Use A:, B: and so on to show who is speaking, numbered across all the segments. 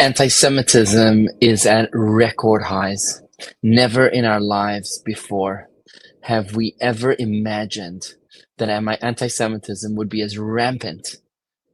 A: Anti-Semitism is at record highs. Never in our lives before have we ever imagined that anti-Semitism would be as rampant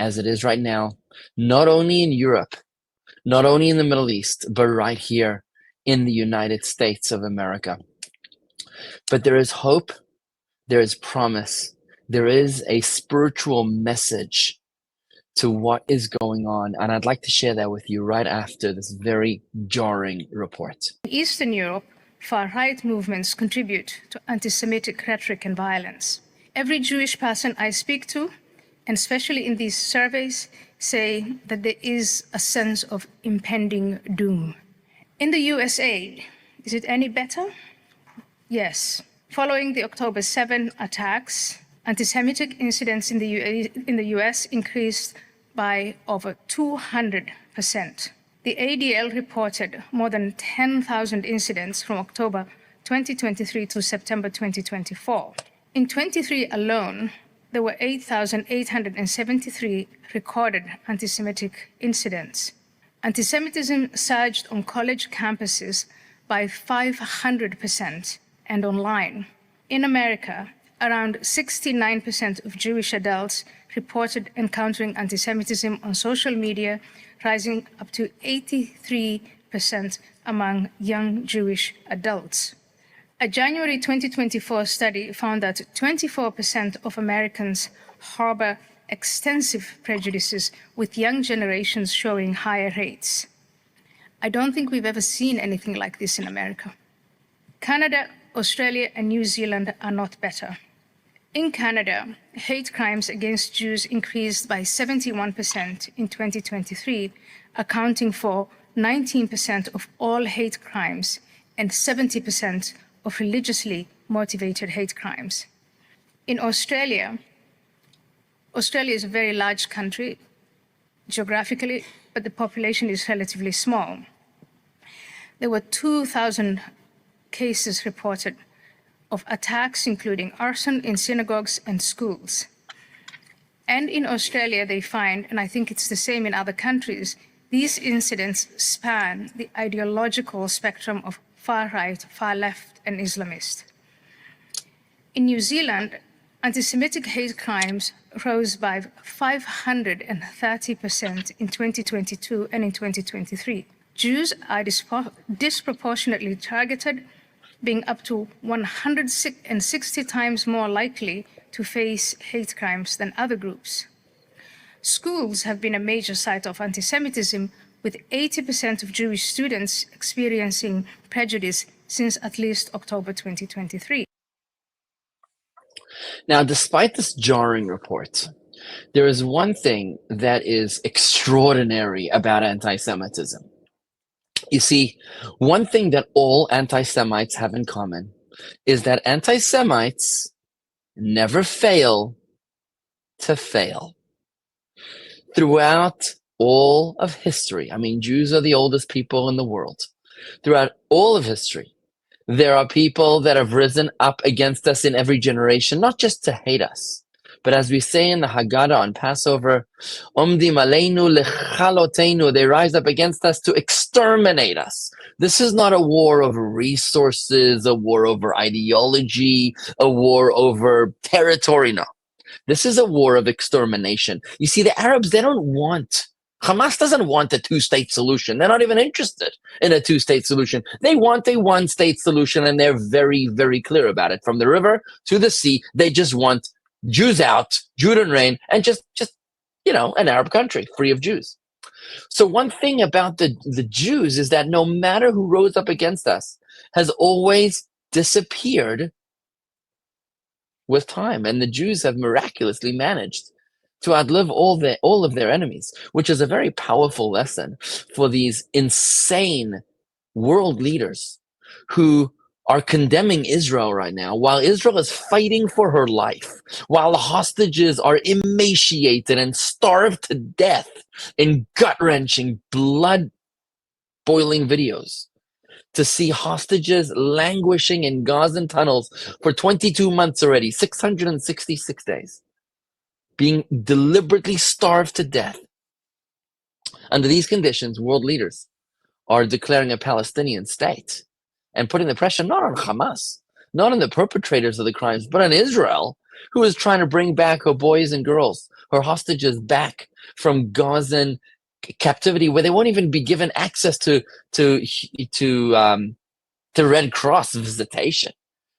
A: as it is right now, not only in Europe, not only in the Middle East, but right here in the United States of America. But there is hope, there is promise, there is a spiritual message to what is going on. And I'd like to share that with you right after this very jarring report.
B: In Eastern Europe, far-right movements contribute to anti-Semitic rhetoric and violence. Every Jewish person I speak to, and especially in these surveys, say that there is a sense of impending doom. In the USA, is it any better? Yes. Following the October 7 attacks, anti-Semitic incidents in the US increased by over 200%. The ADL reported more than 10,000 incidents from October 2023 to September 2024. In 23 alone, there were 8,873 recorded anti-Semitic incidents. Antisemitism surged on college campuses by 500% and online. In America, around 69% of Jewish adults reported encountering antisemitism on social media, rising up to 83% among young Jewish adults. A January 2024 study found that 24% of Americans harbor extensive prejudices, with young generations showing higher rates. I don't think we've ever seen anything like this in America. Canada, Australia, and New Zealand are not better. In Canada, hate crimes against Jews increased by 71% in 2023, accounting for 19% of all hate crimes and 70% of religiously motivated hate crimes. In Australia is a very large country geographically, but the population is relatively small. There were 2,000 cases reported of attacks, including arson in synagogues and schools. And in Australia, they find, and I think it's the same in other countries, these incidents span the ideological spectrum of far-right, far-left, and Islamist. In New Zealand, anti-Semitic hate crimes rose by 530% in 2022 and in 2023. Jews are disproportionately targeted, being up to 160 times more likely to face hate crimes than other groups. Schools have been a major site of anti-Semitism, with 80% of Jewish students experiencing prejudice since at least October 2023.
A: Now, despite this jarring report, there is one thing that is extraordinary about anti-Semitism. You see, one thing that all anti-Semites have in common is that anti-Semites never fail to fail. Throughout all of history, I mean, Jews are the oldest people in the world. Throughout all of history, there are people that have risen up against us in every generation, not just to hate us, but as we say in the Haggadah on Passover, Omdim aleinu lechalotenu, they rise up against us to exterminate us. This is not a war over resources, a war over ideology, a war over territory, no. This is a war of extermination. You see, the Arabs, they don't want, Hamas doesn't want a two-state solution. They're not even interested in a two-state solution. They want a one-state solution, and they're very, very clear about it. From the river to the sea, they just want Jews out, Judah reign, and just an Arab country free of Jews. So one thing about the Jews is that no matter who rose up against us has always disappeared with time, and the Jews have miraculously managed to outlive all of their enemies, which is a very powerful lesson for these insane world leaders who are condemning Israel right now, while Israel is fighting for her life, while the hostages are emaciated and starved to death in gut-wrenching, blood-boiling videos. To see hostages languishing in Gazan tunnels for 22 months already, 666 days, being deliberately starved to death Under these conditions, world leaders are declaring a Palestinian state and putting the pressure not on Hamas, not on the perpetrators of the crimes, but on Israel, who is trying to bring back her boys and girls, her hostages back from Gazan captivity, where they won't even be given access to Red Cross visitation.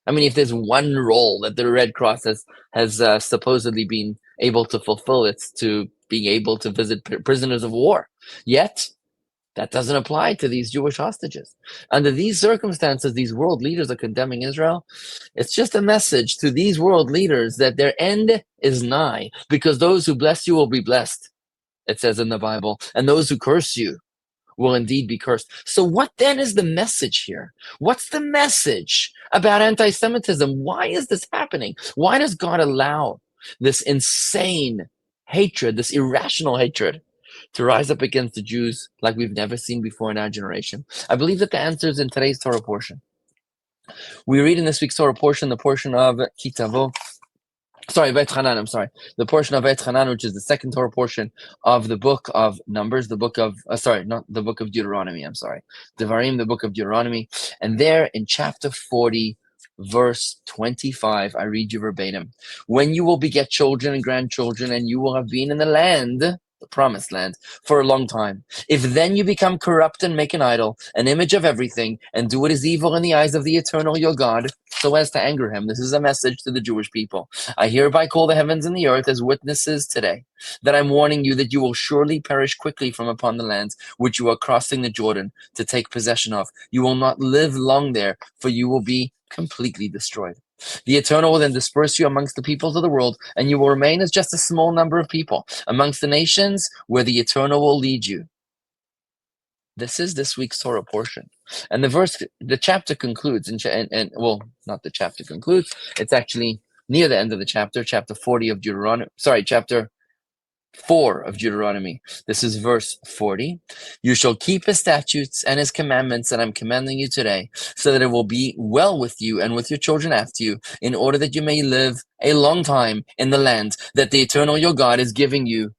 A: I mean, if there's one role that the Red Cross has supposedly been able to fulfill, it's to being able to visit prisoners of war. Yet, that doesn't apply to these Jewish hostages. Under these circumstances, these world leaders are condemning Israel. It's just a message to these world leaders that their end is nigh, because those who bless you will be blessed, it says in the Bible, and those who curse you will indeed be cursed. So what then is the message here? What's the message about anti-Semitism? Why is this happening? Why does God allow this insane hatred, this irrational hatred, to rise up against the Jews like we've never seen before in our generation? I believe that the answer is in today's Torah portion. We read in this week's Torah portion, the portion of Kitavo, Veit Hanan, I'm sorry. The portion of Veit Hanan, which is the second Torah portion of the book of Numbers, the book of, not the book of Deuteronomy, I'm sorry. Devarim, the book of Deuteronomy. And there in chapter 40, verse 25, I read you verbatim. When you will beget children and grandchildren, and you will have been in the land, the promised land, for a long time. If then you become corrupt and make an idol, an image of everything, and do what is evil in the eyes of the eternal your God, so as to anger him. This is a message to the Jewish people. I hereby call the heavens and the earth as witnesses today that I'm warning you that you will surely perish quickly from upon the lands which you are crossing the Jordan to take possession of. You will not live long there, for you will be completely destroyed. The Eternal will then disperse you amongst the peoples of the world, and you will remain as just a small number of people amongst the nations where the Eternal will lead you. This is this week's Torah portion. And the chapter concludes, well, not the chapter concludes, it's actually near the end of the chapter 40 of Deuteronomy, chapter 4 of Deuteronomy. This is verse 40. You shall keep his statutes and his commandments that I'm commanding you today, so that it will be well with you and with your children after you, in order that you may live a long time in the land that the Eternal your God is giving you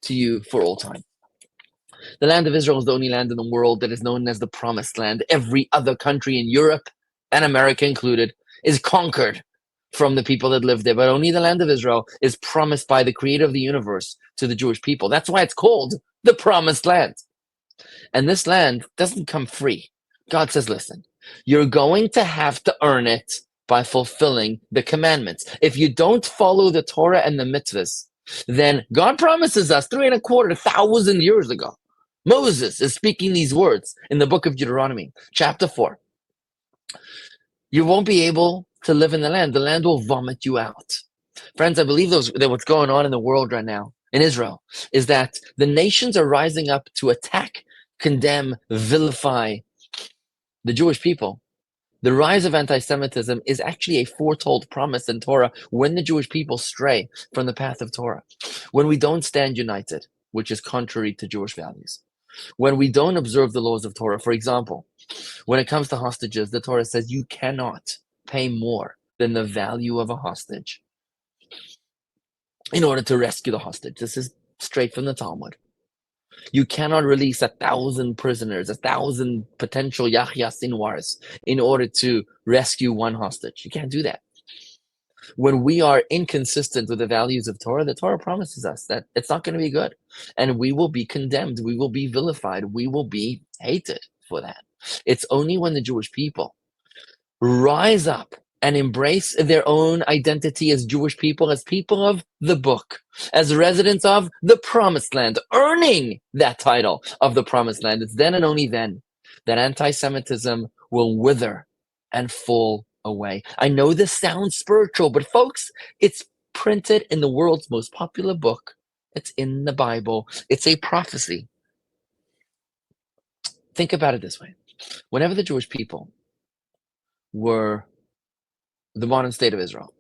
A: to you for all time. The land of Israel is the only land in the world that is known as the Promised Land. Every other country in Europe, and America included, is conquered from the people that live there. But only the land of Israel is promised by the creator of the universe to the Jewish people. That's why it's called the Promised Land. And this land doesn't come free. God says, listen, you're going to have to earn it by fulfilling the commandments. If you don't follow the Torah and the mitzvahs, then God promises us 3,250 years ago. Moses is speaking these words in the book of Deuteronomy, chapter 4. You won't be able to live in the land. The land will vomit you out. Friends, I believe that what's going on in the world right now, in Israel, is that the nations are rising up to attack, condemn, vilify the Jewish people. The rise of anti-Semitism is actually a foretold promise in Torah when the Jewish people stray from the path of Torah. When we don't stand united, which is contrary to Jewish values. When we don't observe the laws of Torah, for example, when it comes to hostages, the Torah says you cannot pay more than the value of a hostage in order to rescue the hostage. This is straight from the Talmud. You cannot release 1,000 prisoners, 1,000 potential Yahya Sinwars in order to rescue one hostage. You can't do that. When we are inconsistent with the values of Torah, the Torah promises us that it's not going to be good. And we will be condemned. We will be vilified. We will be hated for that. It's only when the Jewish people rise up and embrace their own identity as Jewish people, as people of the book, as residents of the Promised Land, earning that title of the Promised Land. It's then and only then that anti-Semitism will wither and fall away. I know this sounds spiritual, but folks, it's printed in the world's most popular book. It's in the Bible. It's a prophecy. Think about it this way. Whenever the Jewish people were, the modern state of Israel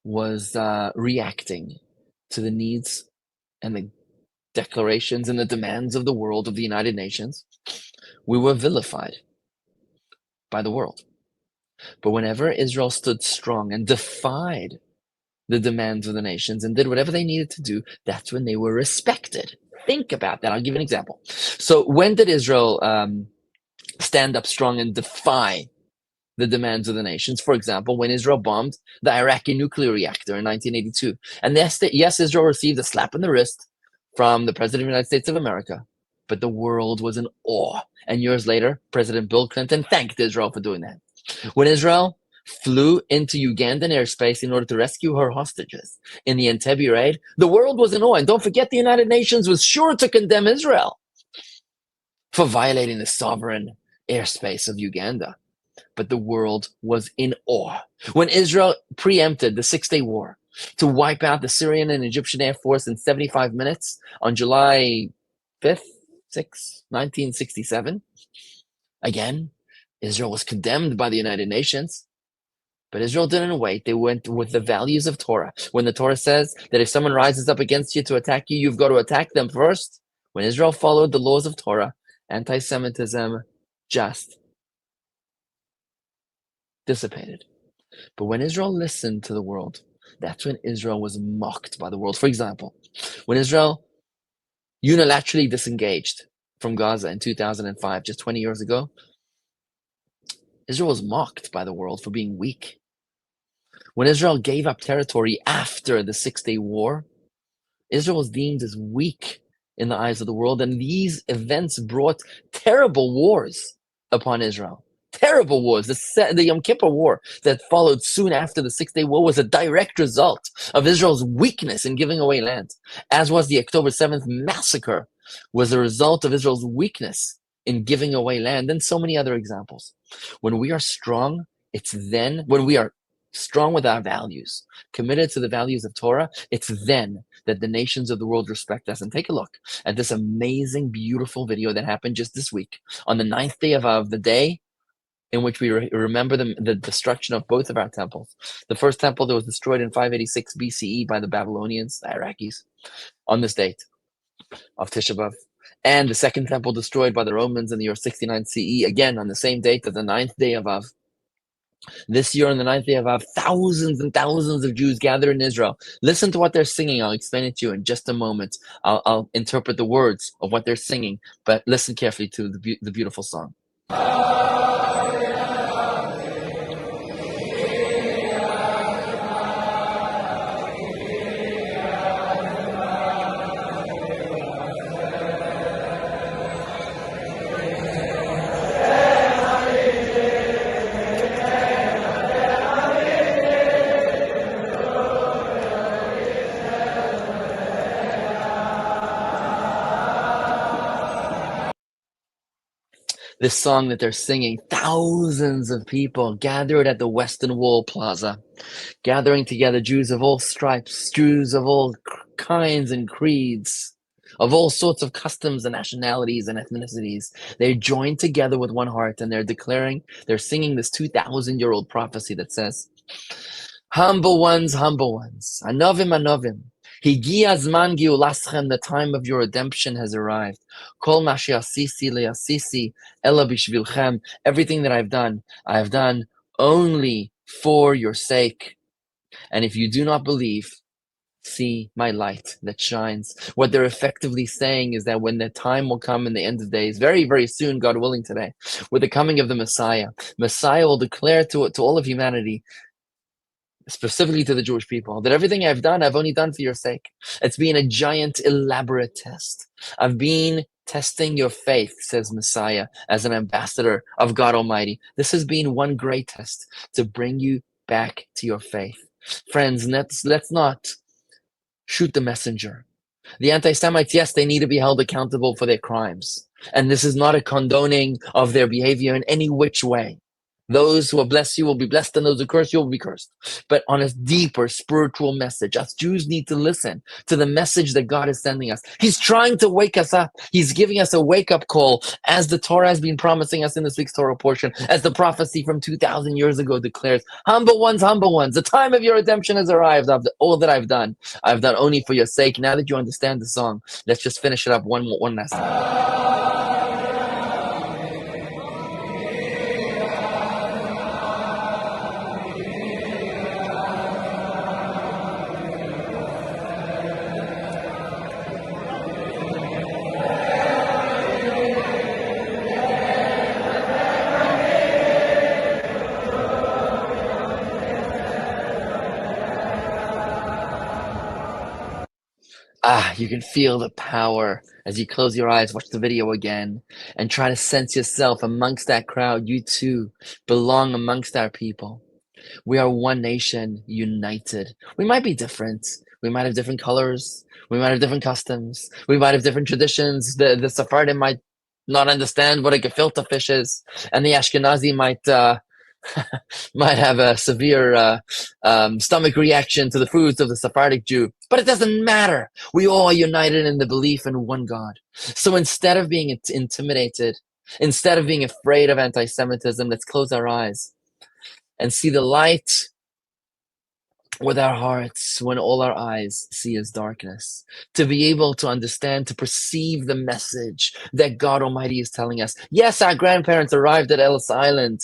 A: was reacting to the needs and the declarations and the demands of the world, of the United Nations, we were vilified by the world. But whenever Israel stood strong and defied the demands of the nations and did whatever they needed to do, that's when they were respected. Think about that. I'll give you an example. So when did Israel stand up strong and defy the demands of the nations? For example, when Israel bombed the Iraqi nuclear reactor in 1982. And yes, Israel received a slap in the wrist from the President of the United States of America, but the world was in awe. And years later, President Bill Clinton thanked Israel for doing that. When Israel flew into Ugandan airspace in order to rescue her hostages in the Entebbe raid, the world was in awe. And don't forget, the United Nations was sure to condemn Israel for violating the sovereign airspace of Uganda. But the world was in awe. When Israel preempted the Six-Day War to wipe out the Syrian and Egyptian Air Force in 75 minutes on July 5th, 6th, 1967, again, Israel was condemned by the United Nations. But Israel didn't wait. They went with the values of Torah. When the Torah says that if someone rises up against you to attack you, you've got to attack them first. When Israel followed the laws of Torah, anti-Semitism just dissipated. But when Israel listened to the world, that's when Israel was mocked by the world. For example, when Israel unilaterally disengaged from Gaza in 2005, just 20 years ago, Israel was mocked by the world for being weak. When Israel gave up territory after the Six-Day War, Israel was deemed as weak in the eyes of the world, and these events brought terrible wars upon Israel. Terrible wars. The Yom Kippur War that followed soon after the Six-Day War was a direct result of Israel's weakness in giving away land, as was the October 7th massacre was a result of Israel's weakness in giving away land, and so many other examples. When we are strong, when we are strong with our values, committed to the values of Torah, it's then that the nations of the world respect us. And take a look at this amazing, beautiful video that happened just this week on the 9th day of Av, the day in which we remember the destruction of both of our temples. The first temple that was destroyed in 586 BCE by the Babylonians, the Iraqis, on this date of Tisha B'Av. And the second temple destroyed by the Romans in the year 69 CE, again on the same date of the 9th day of Av. This year on the 9th day of Av, thousands and thousands of Jews gathered in Israel. Listen to what they're singing. I'll explain it to you in just a moment. I'll interpret the words of what they're singing, but listen carefully to the beautiful song. This song that they're singing, thousands of people gathered at the Western Wall Plaza, gathering together Jews of all stripes, Jews of all kinds and creeds, of all sorts of customs and nationalities and ethnicities. They joined together with one heart, and they're singing this 2,000-year-old prophecy that says, humble ones, anovim, anovim. Higia zman giulaschem, the time of your redemption has arrived. Kol ma she'asisi le'asisi ela bishvilchem. Everything that I've done only for your sake. And if you do not believe, see my light that shines. What they're effectively saying is that when the time will come in the end of days, very, very soon, God willing today, with the coming of the Messiah will declare to all of humanity, specifically to the Jewish people, that everything I've done, I've only done for your sake. It's been a giant, elaborate test. I've been testing your faith, says Messiah, as an ambassador of God Almighty. This has been one great test to bring you back to your faith. Friends, let's not shoot the messenger. The anti-Semites, yes, they need to be held accountable for their crimes. And this is not a condoning of their behavior in any which way. Those who will bless you will be blessed, and those who curse you will be cursed. But on a deeper spiritual message, us Jews need to listen to the message that God is sending us. He's trying to wake us up. He's giving us a wake-up call, as the Torah has been promising us in this week's Torah portion, as the prophecy from 2,000 years ago declares, humble ones, the time of your redemption has arrived. Of all that I've done only for your sake. Now that you understand the song, let's just finish it up one last time. You can feel the power as you close your eyes, watch the video again, and try to sense yourself amongst that crowd. You too belong amongst our people. We are one nation, united. We might be different. We might have different colors. We might have different customs. We might have different traditions. The Sephardim might not understand what a gefilte fish is, and the Ashkenazi might might have a severe stomach reaction to the foods of the Sephardic Jew. But it doesn't matter. We all are united in the belief in one God. So instead of being intimidated, instead of being afraid of anti-Semitism, let's close our eyes and see the light with our hearts when all our eyes see is darkness. To be able to understand, to perceive the message that God Almighty is telling us. Yes, our grandparents arrived at Ellis Island,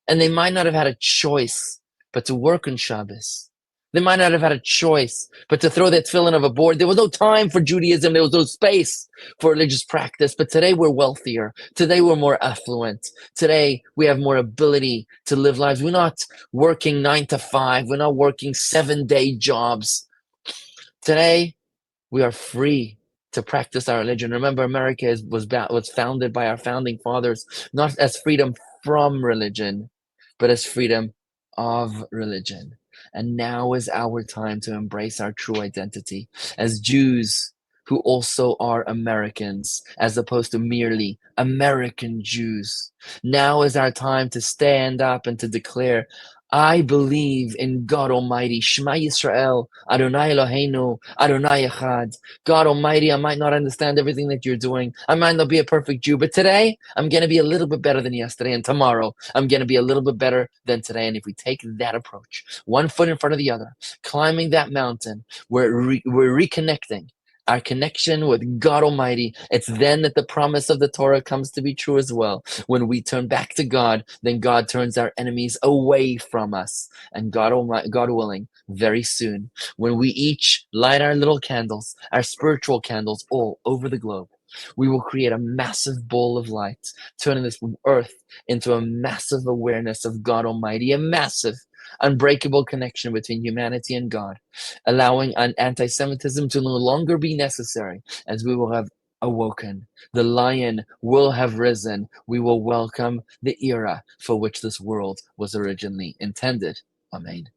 A: and they might not have had a choice but to work on Shabbos. They might not have had a choice but to throw their tefillin overboard. There was no time for Judaism. There was no space for religious practice. But today we're wealthier. Today we're more affluent. Today we have more ability to live lives. We're not working 9 to 5. We're not working 7-day jobs. Today we are free to practice our religion. Remember, America was founded by our founding fathers, not as freedom from religion, but as freedom of religion. And now is our time to embrace our true identity as Jews who also are Americans, as opposed to merely American Jews. Now is our time to stand up and to declare, I believe in God Almighty, Shema Yisrael, Adonai Eloheinu, Adonai Echad. God Almighty, I might not understand everything that you're doing. I might not be a perfect Jew, but today I'm going to be a little bit better than yesterday. And tomorrow I'm going to be a little bit better than today. And if we take that approach, one foot in front of the other, climbing that mountain, we're reconnecting our connection with God Almighty. It's then that the promise of the Torah comes to be true as well. When we turn back to God, then God turns our enemies away from us. And God willing, very soon, when we each light our little candles, our spiritual candles all over the globe, we will create a massive ball of light, turning this earth into a massive awareness of God Almighty, a massive, unbreakable connection between humanity and God, allowing anti-Semitism to no longer be necessary, as we will have awoken. The lion will have risen. We will welcome the era for which this world was originally intended. Amen.